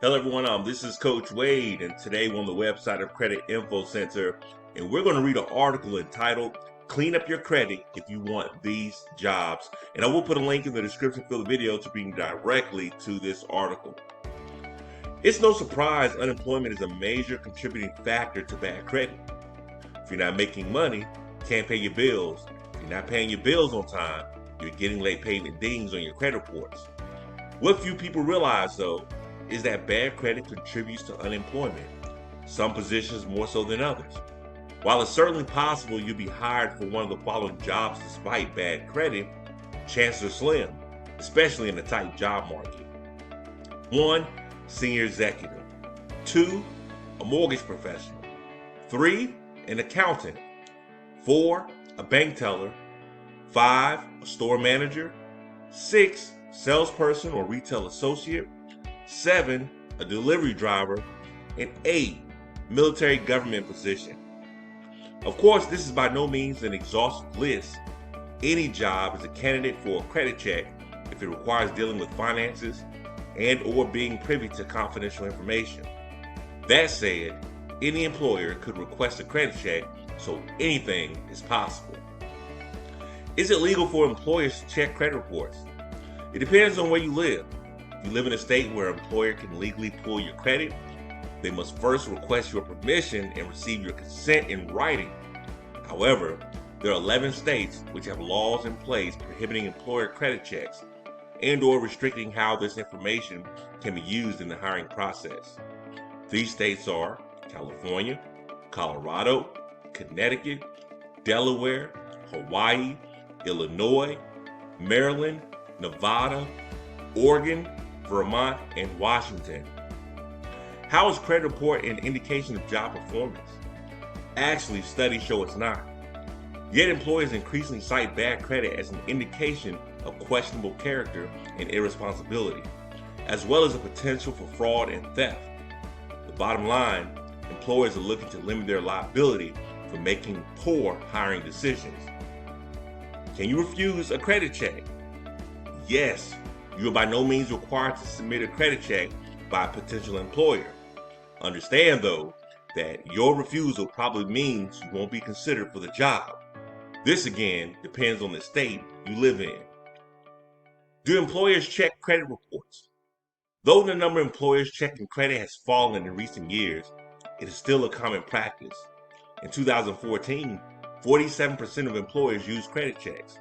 Hello everyone, this is Coach Wade, and today we're on the website of Credit Info Center, and we're going to read an article entitled Clean Up Your Credit If You Want These Jobs. And I will put a link in the description for the video to bring you directly to this article. It's no surprise unemployment is a major contributing factor to bad credit. If you're not making money, you can't pay your bills. If you're not paying your bills on time, you're getting late payment dings on your credit reports. What few people realize, though, is that bad credit contributes to unemployment, some positions more so than others. While it's certainly possible you'll be hired for one of the following jobs despite bad credit, chances are slim, especially in a tight job market. 1. Senior executive. 2. A mortgage professional. 3. An accountant. 4. A bank teller. 5. A store manager. 6. Salesperson or retail associate. 7. A delivery driver. And 8. Military government position. Of course, this is by no means an exhaustive list. Any job is a candidate for a credit check if it requires dealing with finances and or being privy to confidential information. That said, any employer could request a credit check, so anything is possible. Is it legal for employers to check credit reports? It depends on where you live. If you live in a state where an employer can legally pull your credit, they must first request your permission and receive your consent in writing. However, there are 11 states which have laws in place prohibiting employer credit checks and or restricting how this information can be used in the hiring process. These states are California, Colorado, Connecticut, Delaware, Hawaii, Illinois, Maryland, Nevada, Oregon, Vermont, and Washington. How is credit report an indication of job performance? Actually, studies show it's not. Yet employers increasingly cite bad credit as an indication of questionable character and irresponsibility, as well as a potential for fraud and theft. The bottom line, employers are looking to limit their liability for making poor hiring decisions. Can you refuse a credit check? Yes, you are by no means required to submit a credit check by a potential employer. Understand, though, that your refusal probably means you won't be considered for the job. This, again, depends on the state you live in. Do employers check credit reports? Though the number of employers checking credit has fallen in recent years, it is still a common practice. In 2014, 47% of employers use credit checks.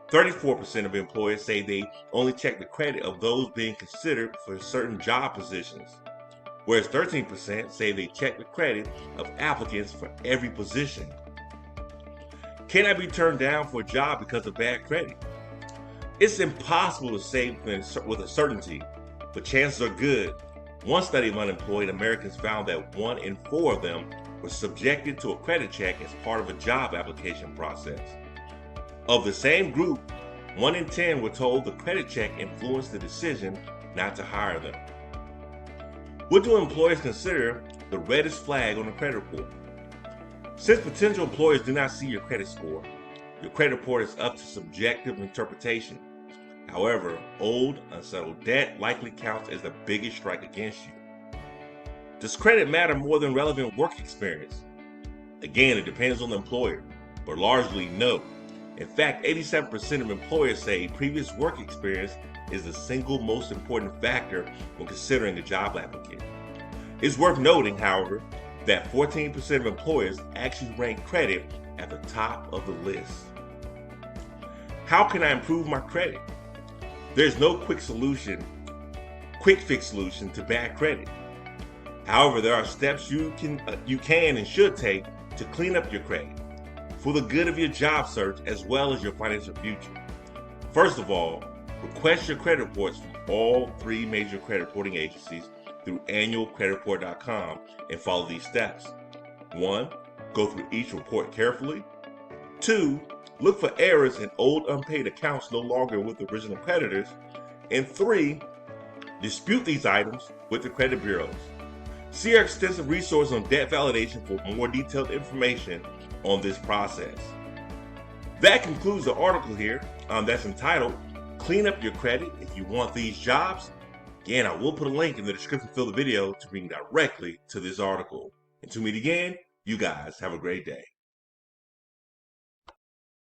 34% of employers say they only check the credit of those being considered for certain job positions, whereas 13% say they check the credit of applicants for every position. Can I be turned down for a job because of bad credit? It's impossible to say with a certainty, but chances are good. One study of unemployed Americans found that 1 in 4 of them were subjected to a credit check as part of a job application process. Of the same group, 1 in 10 were told the credit check influenced the decision not to hire them. What do employers consider the reddest flag on a credit report? Since potential employers do not see your credit score, your credit report is up to subjective interpretation. However, old, unsettled debt likely counts as the biggest strike against you. Does credit matter more than relevant work experience? Again, it depends on the employer, but largely no. In fact, 87% of employers say previous work experience is the single most important factor when considering a job applicant. It's worth noting, however, that 14% of employers actually rank credit at the top of the list. How can I improve my credit? There's no quick fix solution to bad credit. However, there are steps you can and should take to clean up your credit for the good of your job search as well as your financial future. First of all, request your credit reports from all 3 major credit reporting agencies through annualcreditreport.com and follow these steps. 1. Go through each report carefully. 2. Look for errors in old unpaid accounts no longer with the original creditors. And 3. Dispute these items with the credit bureaus. See our extensive resource on debt validation for more detailed information on this process. That concludes the article here that's entitled Clean Up Your Credit If You Want These Jobs. Again, I will put a link in the description of the video to bring you directly to this article. Until we meet again, you guys have a great day.